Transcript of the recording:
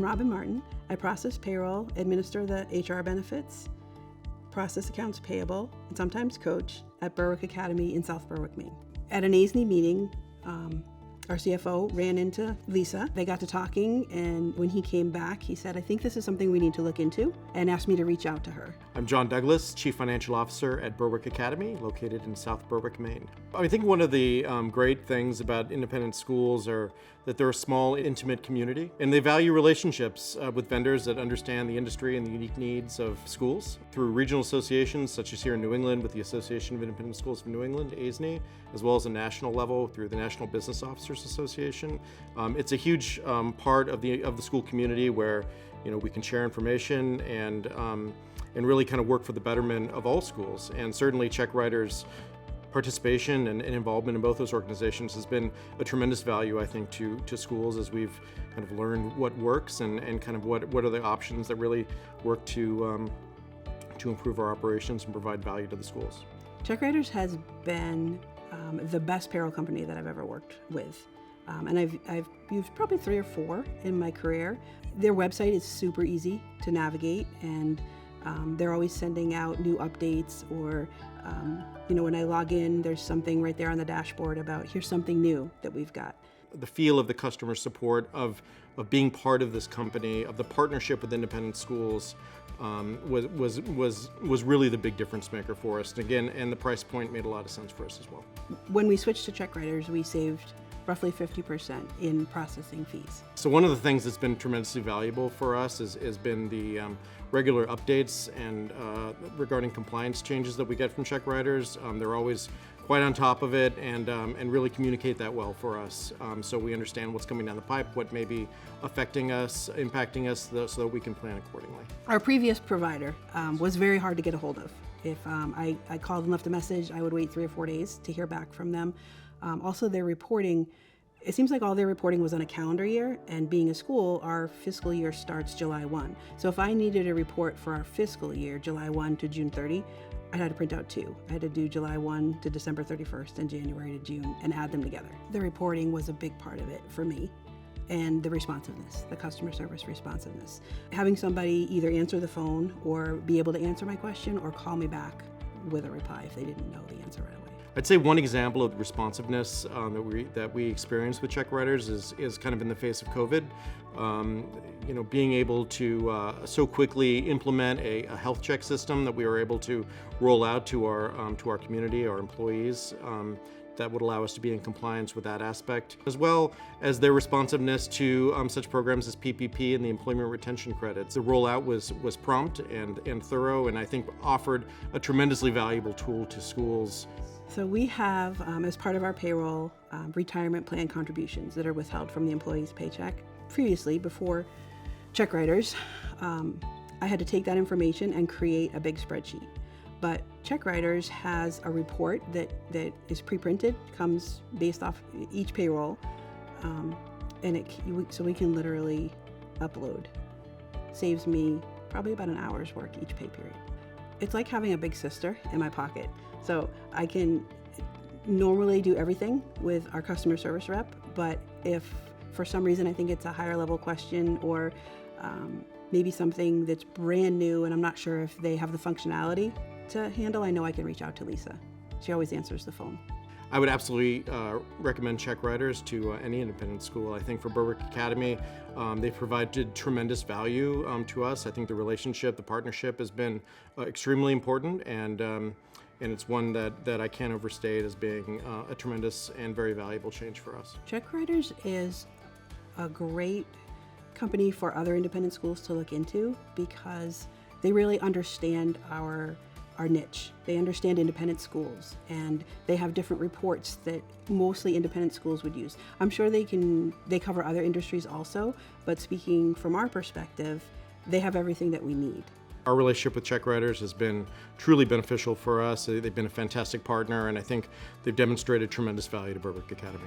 I'm Robin Martin. I process payroll, administer the HR benefits, process accounts payable, and sometimes coach at Berwick Academy in South Berwick, Maine. At an AISNE meeting, our CFO ran into Lisa. They got to talking, and when he came back, he said, I think this is something we need to look into, and asked me to reach out to her. I'm John Douglas, Chief Financial Officer at Berwick Academy, located in South Berwick, Maine. I think one of the great things about independent schools are that they're a small, intimate community, and they value relationships with vendors that understand the industry and the unique needs of schools. Through regional associations, such as here in New England with the Association of Independent Schools of New England, AISNE, as well as a national level through the National Business Officers Association. It's a huge part of the school community where we can share information and really kind of work for the betterment of all schools. And certainly Checkwriters' participation and involvement in both those organizations has been a tremendous value, I think, to schools as we've kind of learned what works and kind of what are the options that really work to improve our operations and provide value to the schools. Checkwriters has been the best payroll company that I've ever worked with. And I've used probably 3 or 4 in my career. Their website is super easy to navigate, and they're always sending out new updates, or when I log in, there's something right there on the dashboard about here's something new that we've got. The feel of the customer support of being part of this company, of the partnership with independent schools, was really the big difference maker for us. And again, and the price point made a lot of sense for us as well. When we switched to Checkwriters, we saved roughly 50% in processing fees. So one of the things that's been tremendously valuable for us has been the regular updates and regarding compliance changes that we get from Checkwriters. They're always quite on top of it and really communicate that well for us. So we understand what's coming down the pipe, what may be affecting us, impacting us, so that we can plan accordingly. Our previous provider was very hard to get a hold of. If I called and left a message, I would wait 3 or 4 days to hear back from them. Also, their reporting, it seems like all their reporting was on a calendar year, and being a school, our fiscal year starts July 1. So if I needed a report for our fiscal year, July 1 to June 30, I had to print out 2. I had to do July 1 to December 31st and January to June and add them together. The reporting was a big part of it for me, and the responsiveness, the customer service responsiveness. Having somebody either answer the phone or be able to answer my question or call me back with a reply if they didn't know the answer right away. I'd say one example of responsiveness that we experienced with Checkwriters is kind of in the face of COVID. Being able to so quickly implement a health check system that we were able to roll out to our community, our employees, that would allow us to be in compliance with that aspect, as well as their responsiveness to such programs as PPP and the employment retention credits. The rollout was prompt and thorough, and I think offered a tremendously valuable tool to schools. So we have, as part of our payroll, retirement plan contributions that are withheld from the employee's paycheck. Previously, before Checkwriters, I had to take that information and create a big spreadsheet. But Checkwriters has a report that is pre-printed, comes based off each payroll, so we can literally upload. Saves me probably about an hour's work each pay period. It's like having a big sister in my pocket. So I can normally do everything with our customer service rep, but if for some reason I think it's a higher level question or maybe something that's brand new and I'm not sure if they have the functionality to handle, I know I can reach out to Lisa. She always answers the phone. I would absolutely recommend Checkwriters to any independent school. I think for Berwick Academy, they've provided tremendous value to us. I think the relationship, the partnership has been extremely important, and it's one that I can't overstate as being a tremendous and very valuable change for us. Checkwriters is a great company for other independent schools to look into because they really understand our niche. They understand independent schools, and they have different reports that mostly independent schools would use. I'm sure they cover other industries also, but speaking from our perspective, they have everything that we need. Our relationship with Checkwriters has been truly beneficial for us. They've been a fantastic partner, and I think they've demonstrated tremendous value to Berwick Academy.